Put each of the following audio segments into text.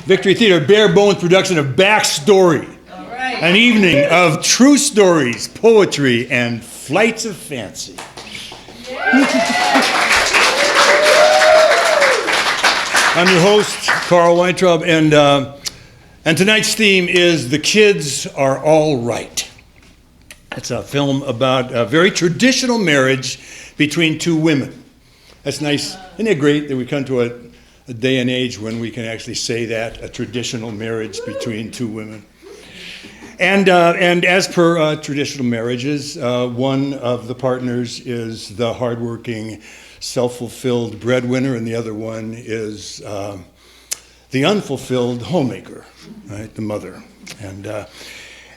Victory Theater, bare bones production of Backstory. All right. An evening of true stories, poetry, and flights of fancy. I'm your host, Carl Weintraub, and tonight's theme is The Kids Are All Right. It's a film about a very traditional marriage between two women. That's nice. Isn't it great that we come to a day and age when we can actually say that, a traditional marriage between two women? And as per traditional marriages, one of the partners is the hardworking, self-fulfilled breadwinner, and the other one is the unfulfilled homemaker, right? The mother.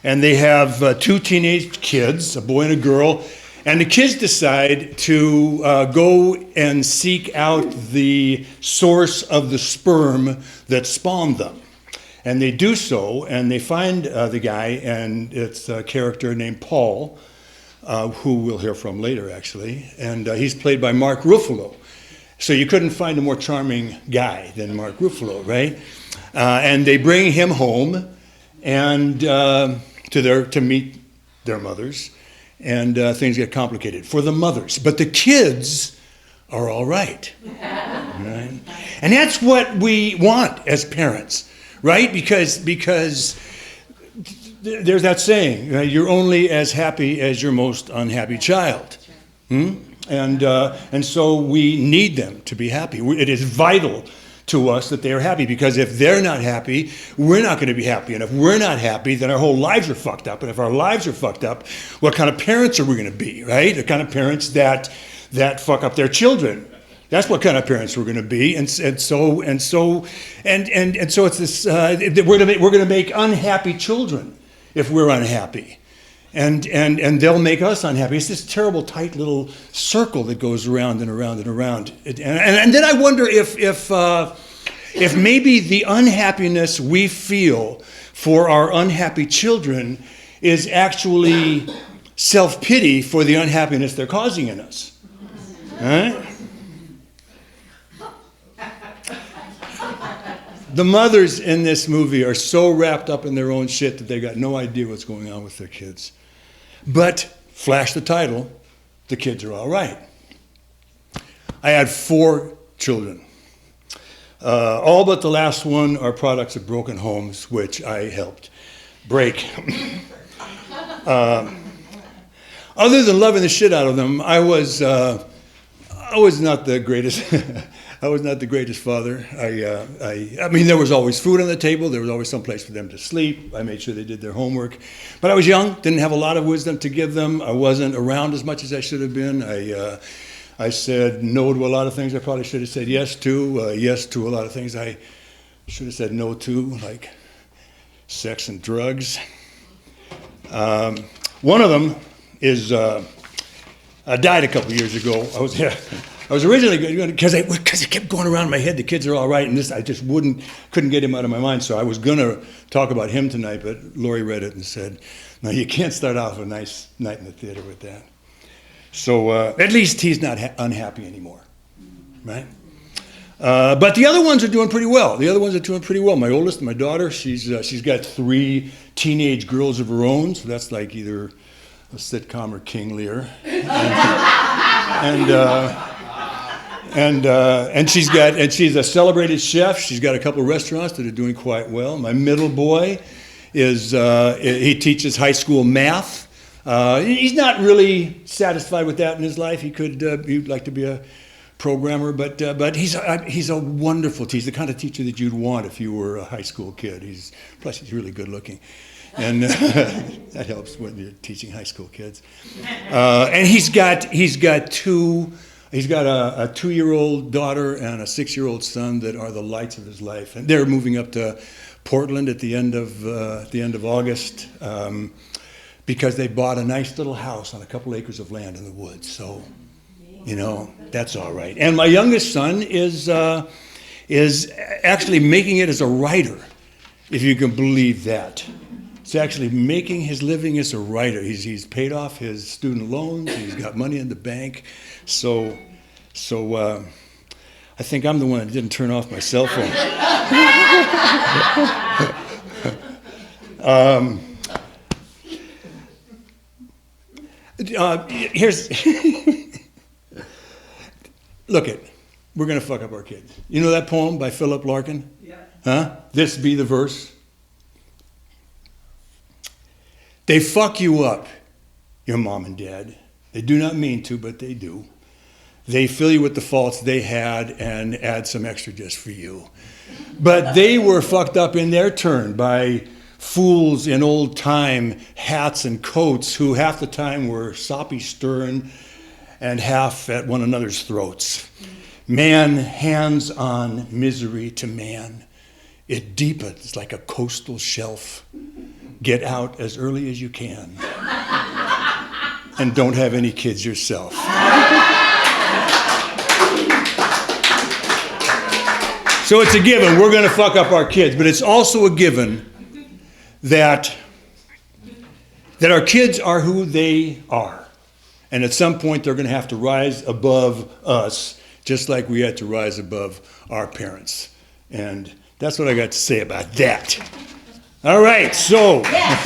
And they have two teenage kids, a boy and a girl, and the kids decide to go and seek out the source of the sperm that spawned them. And they do so, and they find the guy, and it's a character named Paul, who we'll hear from later, actually. And he's played by Mark Ruffalo. So you couldn't find a more charming guy than Mark Ruffalo, right? And they bring him home and to meet their mothers, and things get complicated for the mothers. But the kids are all right. Right? And that's what we want as parents, right? Because there's that saying, right? You're only as happy as your most unhappy child. And so we need them to be happy. It is vital to us that they are happy, because if they're not happy, we're not going to be happy. And if we're not happy, then our whole lives are fucked up. And if our lives are fucked up, what kind of parents are we going to be, right? The kind of parents that fuck up their children. That's what kind of parents we're going to be. And so it's this. We're going to make unhappy children if we're unhappy. And they'll make us unhappy. It's this terrible, tight little circle that goes around and around and around. And then I wonder if maybe the unhappiness we feel for our unhappy children is actually self-pity for the unhappiness they're causing in us. Right? The mothers in this movie are so wrapped up in their own shit that they got no idea what's going on with their kids. But, flash the title, The Kids Are All Right. I had 4 children. All but the last one are products of broken homes, which I helped break. Other than loving the shit out of them, I was not the greatest. I was not the greatest father. I mean, there was always food on the table. There was always some place for them to sleep. I made sure they did their homework. But I was young, didn't have a lot of wisdom to give them. I wasn't around as much as I should have been. I said no to a lot of things I probably should have said yes to. Yes to a lot of things I should have said no to, like sex and drugs. One of them is died a couple years ago. I was originally going because it kept going around in my head. The kids are all right, and I just couldn't get him out of my mind. So I was going to talk about him tonight, but Lori read it and said, "No, you can't start off a nice night in the theater with that." So at least he's not unhappy anymore, right? But the other ones are doing pretty well. My oldest, my daughter, she's got 3 teenage girls of her own. So that's like either a sitcom or King Lear, and she's a celebrated chef. She's got a couple of restaurants that are doing quite well. My middle boy he teaches high school math. He's not really satisfied with that in his life. He'd like to be a programmer, but he's a wonderful teacher, the kind of teacher that you'd want if you were a high school kid. Plus he's really good looking, and that helps when you're teaching high school kids. And he's got a 2-year-old daughter and a 6-year-old son that are the lights of his life, and they're moving up to Portland at the end of August. Because they bought a nice little house on a couple acres of land in the woods. So, that's all right. And my youngest son is actually making it as a writer, if you can believe that. He's actually making his living as a writer. He's paid off his student loans. He's got money in the bank. So I think I'm the one that didn't turn off my cell phone. Here's, look it, we're going to fuck up our kids. You know that poem by Philip Larkin? Yeah. Huh? This be the verse. They fuck you up, your mom and dad. They do not mean to, but they do. They fill you with the faults they had and add some extra just for you. But they were fucked up in their turn by fools in old time hats and coats who half the time were soppy stern and half at one another's throats. Man hands on misery to man. It deepens like a coastal shelf. Get out as early as you can. And don't have any kids yourself. So it's a given, we're going to fuck up our kids, but it's also a given that our kids are who they are. And at some point they're going to have to rise above us, just like we had to rise above our parents. And that's what I got to say about that. All right, so. Yeah.